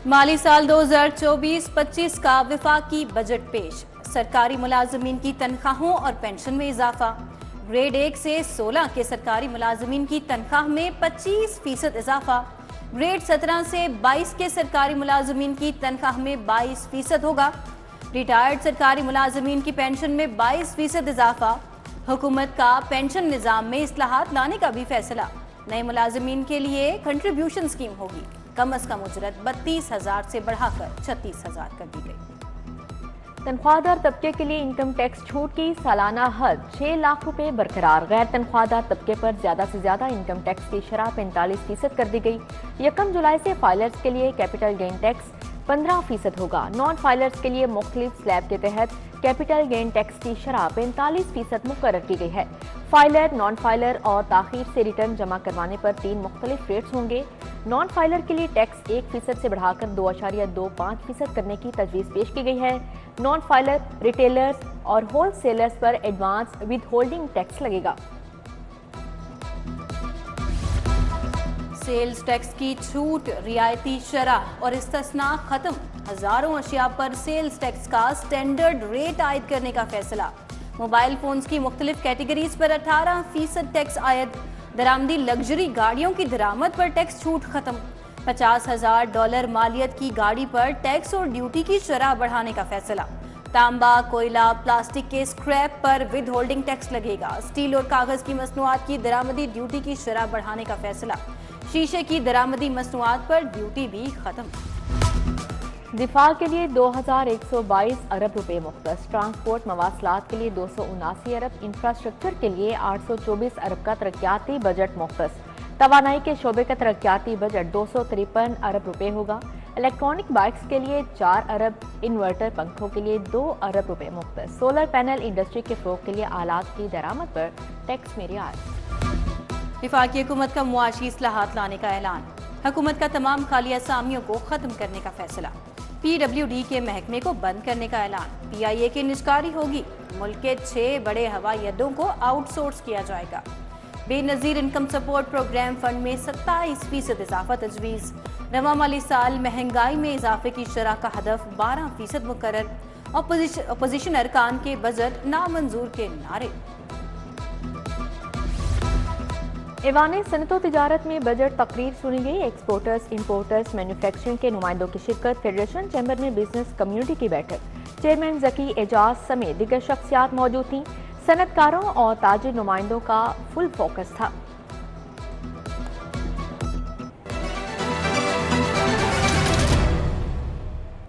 माली साल 2024-25 का वफाकी बजट पेश। सरकारी मुलाजमीन की तनख्वाहों और पेंशन में इजाफा। ग्रेड 1 से 16 के सरकारी मुलाजमीन की तनख्वाह में 25% इजाफा। ग्रेड 17 से 22 के सरकारी मुलाजमीन की तनख्वाह में 22% होगा। रिटायर्ड सरकारी मुलाजमीन की पेंशन में 22% इजाफा। हुकूमत का पेंशन निज़ाम में इस्लाहात लाने का भी फैसला। नए मुलाजमीन के लिए कंट्रीब्यूशन स्कीम होगी। कम अज कम उजरत 32,000 से बढ़ाकर 36,000 कर दी गई। तनख्वाहदार तबके के लिए इनकम टैक्स छूट की सालाना हद 6 लाख रुपए बरकरार। गैर तनख्वाहदार तबके पर ज्यादा से ज्यादा इनकम टैक्स की शरह 45% कर दी गई। 1 जुलाई से फाइलर्स के लिए कैपिटल गेन टैक्स 15% होगा। नॉन फाइलर्स के लिए मुख्तलिफ स्लैब के तहत कैपिटल गेन टैक्स की शरह 45% मुकर्रर की गई है। फाइलर, नॉन फाइलर और ताखीर से रिटर्न जमा करवाने पर 3 मुख्तलिफ रेट्स होंगे। नॉन फाइलर के लिए टैक्स 1% से बढ़ाकर 2.25% करने की तजवीज़ पेश की गई है। नॉन फाइलर, रिटेलर्स और होल सेलर्स पर एडवांस विद होल्डिंग टैक्स लगेगा। सेल्स टैक्स की छूट, रियायती शरह और इस्तिस्ना खत्म। हजारों अशिया पर सेल्स टैक्स का स्टैंडर्ड रेट आयद करने का फैसला। मोबाइल फोन्स की मुख्तलिफ कैटेगरीज पर 18% टैक्स आयद। दरामदी लग्जरी गाड़ियों की दरामद पर टैक्स छूट खत्म। $50,000 मालियत की गाड़ी पर टैक्स और ड्यूटी की शरह बढ़ाने का फैसला। तांबा, कोयला, प्लास्टिक के स्क्रैप पर विद होल्डिंग टैक्स लगेगा। स्टील और कागज की मसनूआत की दरामदी ड्यूटी की शरह बढ़ाने का फैसला। शीशे की दरामदी मसनूआत पर ड्यूटी भी खत्म। दिफा के लिए 2,122 अरब रुपए मुख्तस। ट्रांसपोर्ट मवासलात के लिए 279 अरब। इंफ्रास्ट्रक्चर के लिए 824 अरब का तरक्याती बजट मुख्तस। तवानाई के शोबे का तरक्याती बजट 253 अरब रुपए होगा। इलेक्ट्रॉनिक बाइक्स के लिए 4 अरब। इन्वर्टर पंखों के लिए 2 अरब रुपए मुख्तस। सोलर पैनल इंडस्ट्री के फ़रोग के लिए आलात की दरामद पर टैक्स में रियायत। वफाकी हुकूमत का मुआशी इस्लाहात लाने का ऐलान। हुकूमत का तमाम खाली असामियों को खत्म करने का फैसला। PWD के महकमे को बंद करने का ऐलान। PIA की निजकारी होगी। मुल्क के 6 बड़े हवाई अड्डों को आउटसोर्स किया जाएगा। Benazir income support programme fund में 27% इजाफा तजवीज़। रवा माली साल महंगाई में इजाफे की शरह का हदफ 12% मुकर्रर। अपोजिशन अरकान के बजट नामंजूर के नारे। ऐवान सनअत व तिजारत में बजट तकरीर सुनी गई। एक्सपोर्टर्स, इंपोर्टर्स, मैन्युफैक्चरिंग के नुमाइंदों की शिरकत। फेडरेशन चैम्बर में बिजनेस कम्युनिटी की बैठक। चेयरमैन जकी एजाज समेत दिगर शख्सियात मौजूद थीं। सनअतकारों और ताजिर नुमाइंदों का फुल फोकस था।